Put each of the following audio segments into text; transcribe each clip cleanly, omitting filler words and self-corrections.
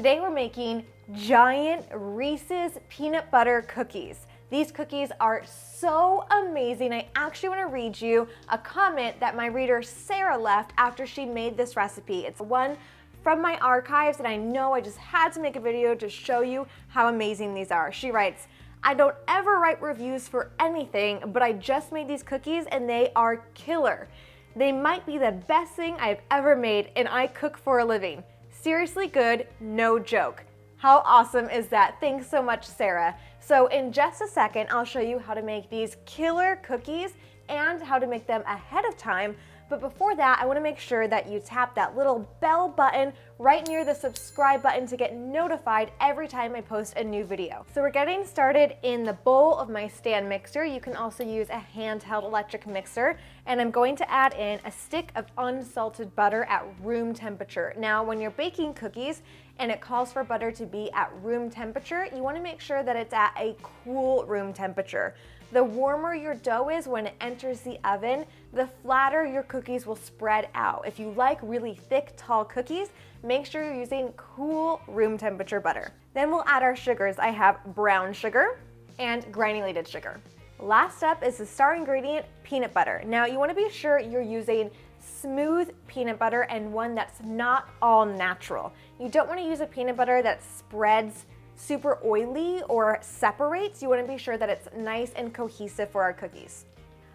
Today we're making giant Reese's peanut butter cookies. These cookies are so amazing. I actually want to read you a comment that my reader Sarah left after she made this recipe. It's one from my archives, and I know I just had to make a video to show you how amazing these are. She writes, "I don't ever write reviews for anything, but I just made these cookies and they are killer. They might be the best thing I've ever made, and I cook for a living. Seriously good, no joke." How awesome is that? Thanks so much, Sarah. So in just a second, I'll show you how to make these killer cookies and how to make them ahead of time. But before that, I want to make sure that you tap that little bell button right near the subscribe button to get notified every time I post a new video. So we're getting started in the bowl of my stand mixer. You can also use a handheld electric mixer. And I'm going to add in a stick of unsalted butter at room temperature. Now, when you're baking cookies and it calls for butter to be at room temperature, you want to make sure that it's at a cool room temperature. The warmer your dough is when it enters the oven, the flatter your cookies will spread out. If you like really thick, tall cookies, make sure you're using cool room temperature butter. Then we'll add our sugars. I have brown sugar and granulated sugar. Last up is the star ingredient, peanut butter. Now you want to be sure you're using smooth peanut butter and one that's not all natural. You don't want to use a peanut butter that spreads super oily or separates. You want to be sure that it's nice and cohesive for our cookies.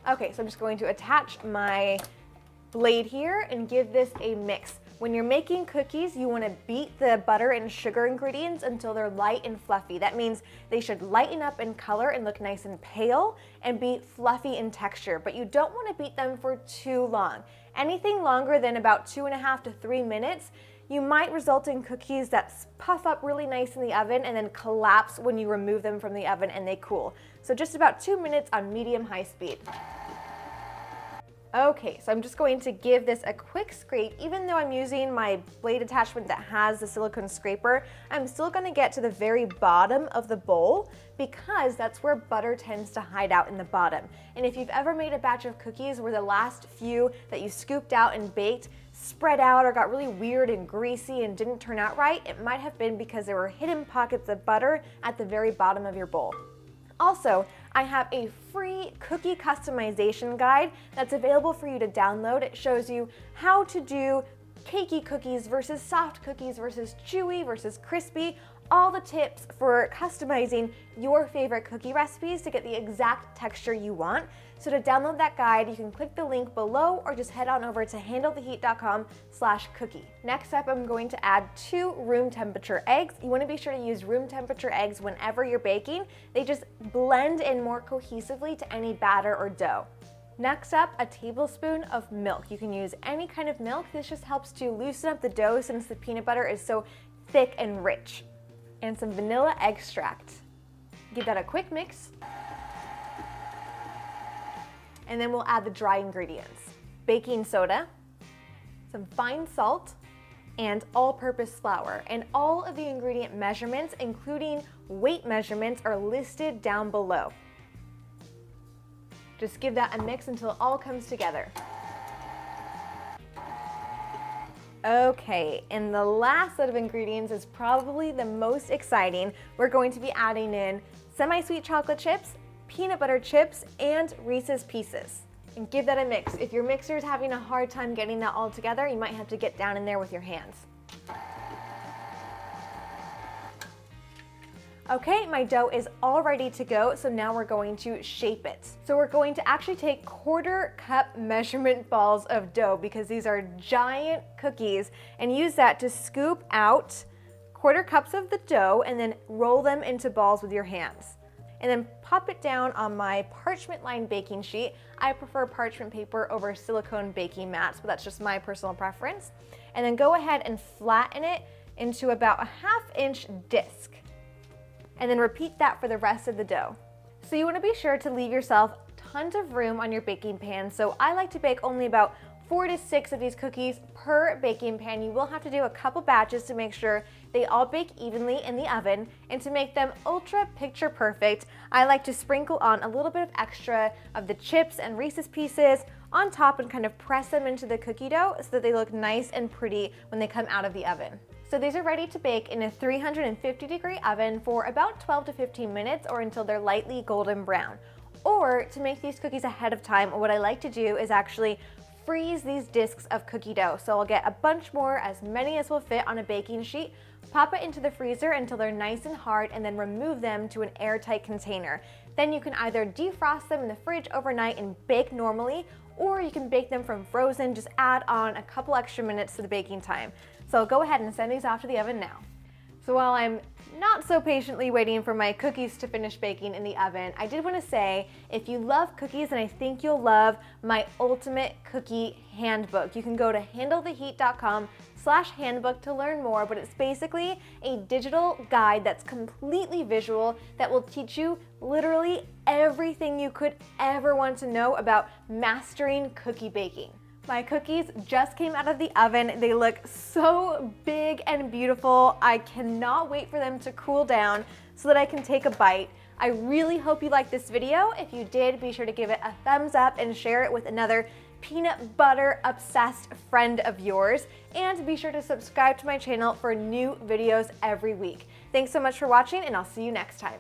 Okay, so I'm just going to attach my blade here and give this a mix. When you're making cookies, you want to beat the butter and sugar ingredients until they're light and fluffy. That means they should lighten up in color and look nice and pale and be fluffy in texture, but you don't want to beat them for too long. Anything longer than about 2.5 to 3 minutes, you might result in cookies that puff up really nice in the oven and then collapse when you remove them from the oven and they cool. So just about 2 minutes on medium-high speed. Okay, so I'm just going to give this a quick scrape. Even though I'm using my blade attachment that has the silicone scraper, I'm still gonna get to the very bottom of the bowl because that's where butter tends to hide out in the bottom. And if you've ever made a batch of cookies where the last few that you scooped out and baked spread out or got really weird and greasy and didn't turn out right, it might have been because there were hidden pockets of butter at the very bottom of your bowl. Also, I have a free cookie customization guide that's available for you to download. It shows you how to do cakey cookies versus soft cookies versus chewy versus crispy, all the tips for customizing your favorite cookie recipes to get the exact texture you want. So to download that guide, you can click the link below or just head on over to handletheheat.com/cookie. Next up, I'm going to add 2 room temperature eggs. You want to be sure to use room temperature eggs whenever you're baking. They just blend in more cohesively to any batter or dough. Next up, a tablespoon of milk. You can use any kind of milk. This just helps to loosen up the dough since the peanut butter is so thick and rich. And some vanilla extract. Give that a quick mix. And then we'll add the dry ingredients. Baking soda, some fine salt, and all-purpose flour. And all of the ingredient measurements, including weight measurements, are listed down below. Just give that a mix until it all comes together. Okay, and the last set of ingredients is probably the most exciting. We're going to be adding in semi-sweet chocolate chips, peanut butter chips, and Reese's Pieces. And give that a mix. If your mixer is having a hard time getting that all together, you might have to get down in there with your hands. Okay, my dough is all ready to go, so now we're going to shape it. So we're going to actually take 1/4 cup measurement balls of dough because these are giant cookies, and use that to scoop out 1/4 cups of the dough and then roll them into balls with your hands. And then pop it down on my parchment lined baking sheet. I prefer parchment paper over silicone baking mats, but that's just my personal preference. And then go ahead and flatten it into about a 1/2 inch disc. And then repeat that for the rest of the dough. So you want to be sure to leave yourself tons of room on your baking pan. So I like to bake only about 4 to 6 of these cookies per baking pan. You will have to do a couple batches to make sure they all bake evenly in the oven. And to make them ultra picture perfect, I like to sprinkle on a little bit of extra of the chips and Reese's Pieces on top and kind of press them into the cookie dough so that they look nice and pretty when they come out of the oven. So these are ready to bake in a 350-degree oven for about 12 to 15 minutes or until they're lightly golden brown. Or to make these cookies ahead of time, what I like to do is actually freeze these discs of cookie dough. So I'll get a bunch more, as many as will fit on a baking sheet, pop it into the freezer until they're nice and hard, and then remove them to an airtight container. Then you can either defrost them in the fridge overnight and bake normally, or you can bake them from frozen, just add on a couple extra minutes to the baking time. So I'll go ahead and send these off to the oven now. So while I'm not so patiently waiting for my cookies to finish baking in the oven, I did want to say, if you love cookies, and I think you'll love my ultimate cookie handbook. You can go to handletheheat.com/handbook to learn more, but it's basically a digital guide that's completely visual that will teach you literally everything you could ever want to know about mastering cookie baking. My cookies just came out of the oven. They look so big and beautiful. I cannot wait for them to cool down so that I can take a bite. I really hope you liked this video. If you did, be sure to give it a thumbs up and share it with another peanut butter obsessed friend of yours. And be sure to subscribe to my channel for new videos every week. Thanks so much for watching, and I'll see you next time.